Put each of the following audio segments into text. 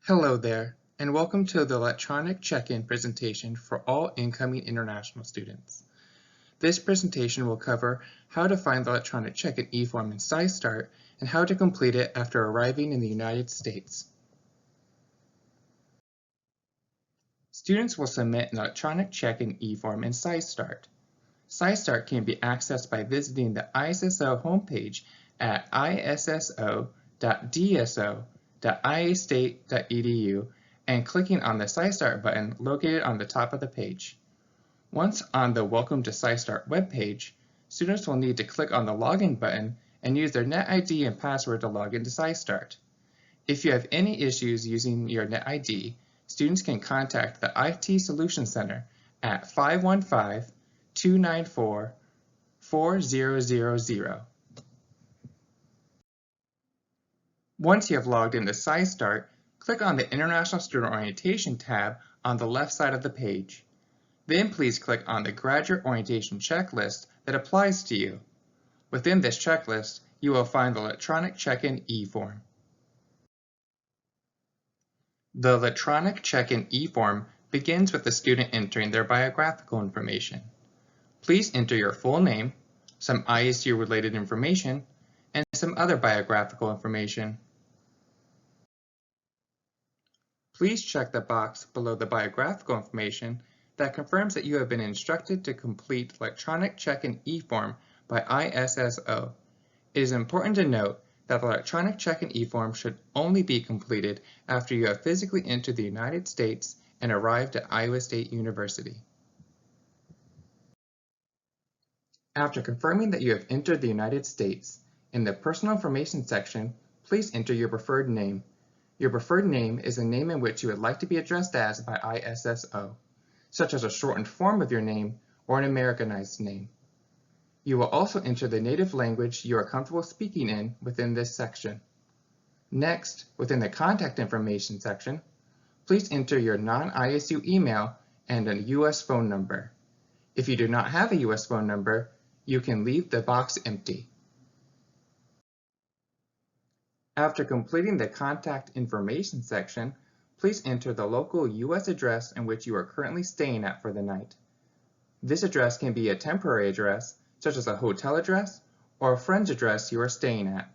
Hello there, and welcome to the electronic check-in presentation for all incoming international students. This presentation will cover how to find the electronic check-in e-form in SciStart and how to complete it after arriving in the United States. Students will submit an electronic check-in e-form in SciStart. SciStart can be accessed by visiting the ISSO homepage at issa.dso.iastate.edu and clicking on the SciStart button located on the top of the page. Once on the Welcome to SciStart webpage, students will need to click on the Login button and use their NetID and password to log into SciStart. If you have any issues using your NetID, students can contact the IT Solutions Center at 515-294-4000. Once you have logged into SciStart, click on the International Student Orientation tab on the left side of the page. Then please click on the Graduate Orientation checklist that applies to you. Within this checklist, you will find the electronic check-in e-form. The electronic check-in e-form begins with the student entering their biographical information. Please enter your full name, some ISU-related information, and some other biographical information. Please check the box below the biographical information that confirms that you have been instructed to complete electronic check-in e-form by ISSO. It is important to note that the electronic check-in e-form should only be completed after you have physically entered the United States and arrived at Iowa State University. After confirming that you have entered the United States, in the Personal Information section, please enter your preferred name. Your preferred name is a name in which you would like to be addressed as by ISSO, such as a shortened form of your name or an Americanized name. You will also enter the native language you are comfortable speaking in within this section. Next, within the Contact Information section, please enter your non-ISU email and a U.S. phone number. If you do not have a U.S. phone number, you can leave the box empty. After completing the Contact Information section, please enter the local U.S. address in which you are currently staying at for the night. This address can be a temporary address, such as a hotel address or a friend's address you are staying at.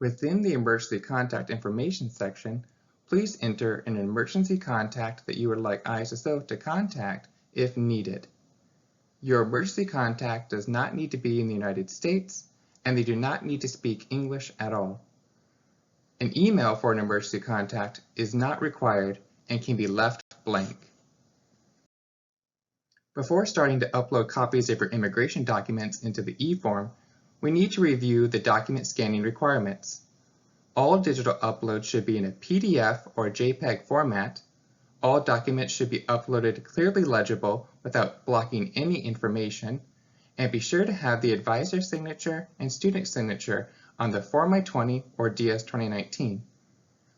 Within the Emergency Contact Information section, please enter an emergency contact that you would like ISSO to contact if needed. Your emergency contact does not need to be in the United States, and they do not need to speak English at all. An email for an emergency contact is not required and can be left blank. Before starting to upload copies of your immigration documents into the e-form, we need to review the document scanning requirements. All digital uploads should be in a PDF or JPEG format. All documents should be uploaded clearly legible without blocking any information, and be sure to have the advisor signature and student signature on the Form I-20 or DS 2019.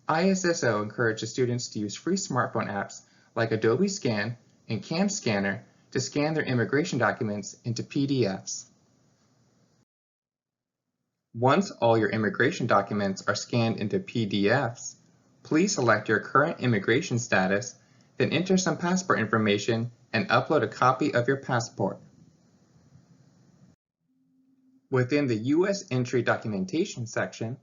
ISSO encourages students to use free smartphone apps like Adobe Scan and Cam Scanner to scan their immigration documents into PDFs. Once all your immigration documents are scanned into PDFs, please select your current immigration status, then enter some passport information and upload a copy of your passport. Within the U.S. Entry Documentation section,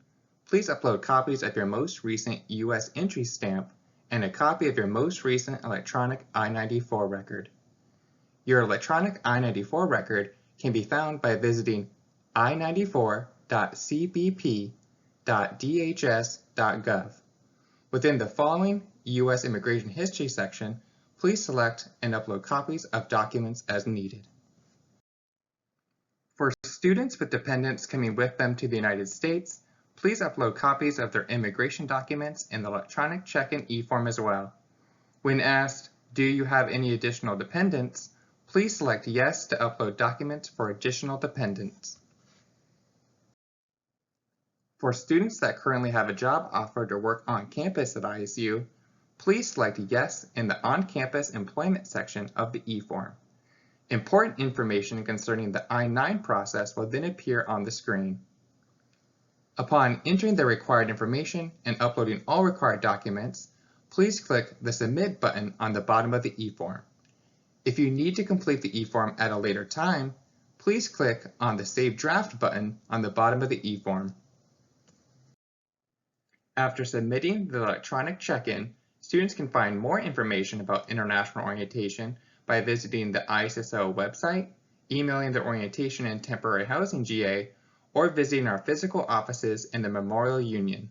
please upload copies of your most recent U.S. entry stamp and a copy of your most recent electronic I-94 record. Your electronic I-94 record can be found by visiting i94.cbp.dhs.gov. Within the following U.S. Immigration History section, please select and upload copies of documents as needed. For students with dependents coming with them to the United States, please upload copies of their immigration documents in the electronic check-in e-form as well. When asked, "Do you have any additional dependents?" please select yes to upload documents for additional dependents. For students that currently have a job offer to work on campus at ISU, please select yes in the On-Campus Employment section of the e-form. Important information concerning the I-9 process will then appear on the screen. Upon entering the required information and uploading all required documents, please click the Submit button on the bottom of the e-form. If you need to complete the e-form at a later time, please click on the Save Draft button on the bottom of the e-form. After submitting the electronic check-in, students can find more information about international orientation by visiting the ISSO website, emailing the Orientation and Temporary Housing GA, or visiting our physical offices in the Memorial Union.